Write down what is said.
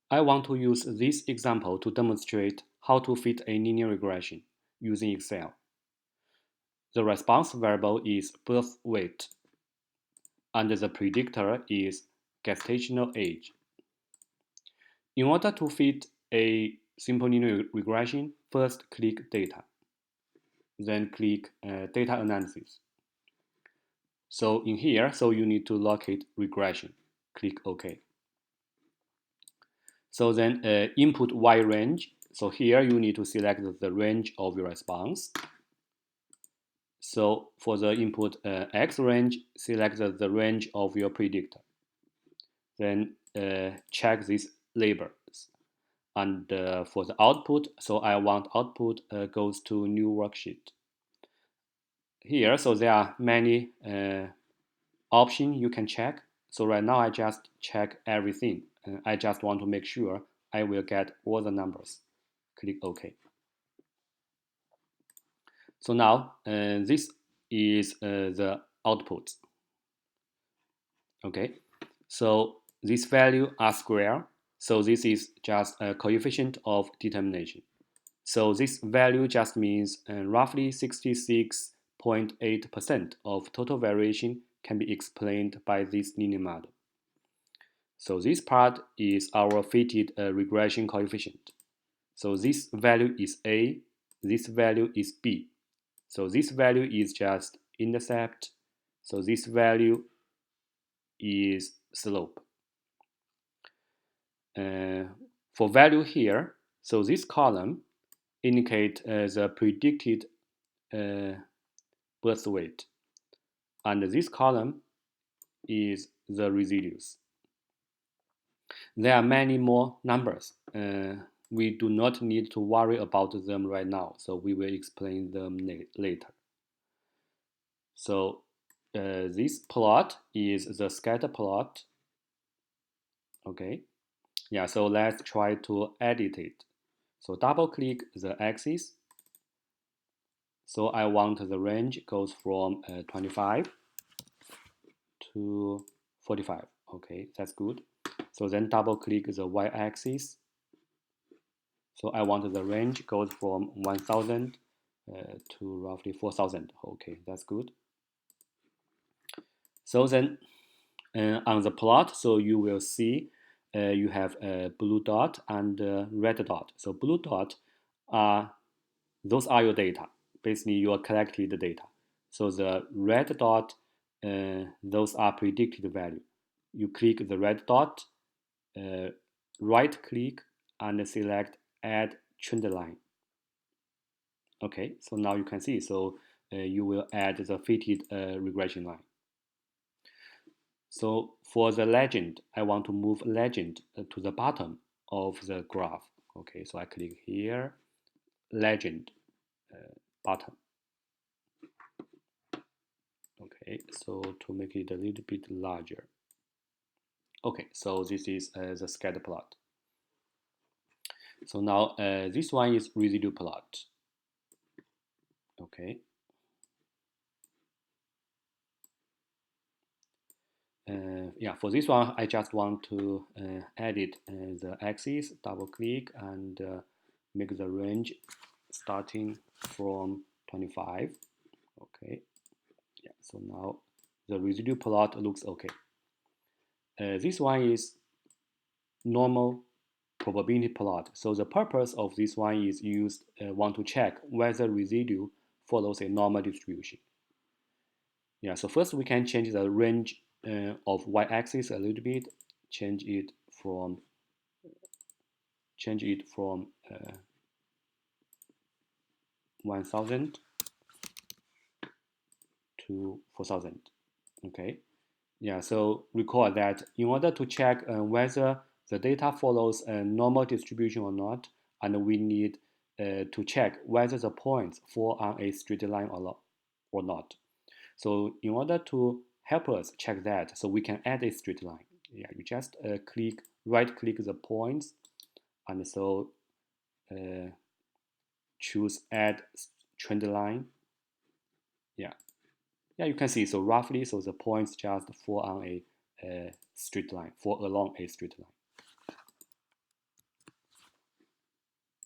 I want to use this example to demonstrate how to fit a linear regression using Excel. The response variable is birth weight, and the predictor is gestational age. In order to fit a simple linear regression, first click Data, then click Data Analysis. So in here, you need to locate regression. Click OK. So then input Y range. So here you need to select the range of your response. So for the input X range, select the range of your predictor. Then check these labels. And for the output, so I want output goes to new worksheet. Here, so there are many options you can check. So right now I just check everything. I just want to make sure I will get all the numbers. Click OK. So now this is the output. Okay, so this value are square. So this is just a coefficient of determination. So this value just means roughly 66.8% of total variation can be explained by this linear model. So this part is our fitted regression coefficient. So this value is A, this value is B. So this value is just intercept. So this value is slope. For value here, so this column indicate the predicted birth weight, and this column is the residues. There are many more numbers. We do not need to worry about them right now, so we will explain them later. So this plot is the scatter plot. Okay, yeah, so let's try to edit it. So double click the axis. So I want the range goes from 25 to 45. Okay, that's good. So then double click the y-axis. So I want the range goes from 1000 to roughly 4000. Okay, that's good. So then on the plot, so you will see you have a blue dot and a red dot. So blue dot are those are your data. Basically, you are collecting the data. So the red dot, those are predicted value. You click the red dot, right click and select add trend line. Okay, so now you can see. So you will add the fitted regression line. So for the legend, I want to move legend to the bottom of the graph. Okay, so I click here, legend bottom. Okay, so to make it a little bit larger. Okay, so this is the scatter plot. So now this one is residue plot. Okay. Yeah, for this one, I just want to edit the axis, double click and make the range starting from 25. Okay. Yeah, so now the residue plot looks okay. This one is normal probability plot. So the purpose of this one is used want to check whether residue follows a normal distribution. Yeah, so first we can change the range of y-axis a little bit, change it from 1000 to 4000. Okay. Yeah, so recall that in order to check whether the data follows a normal distribution or not, and we need to check whether the points fall on a straight line or not. So in order to help us check that, so we can add a straight line. Yeah, you just right click the points, and so choose add trend line. Yeah, yeah, you can see, so roughly, so the points just fall on a straight line, fall along a straight line.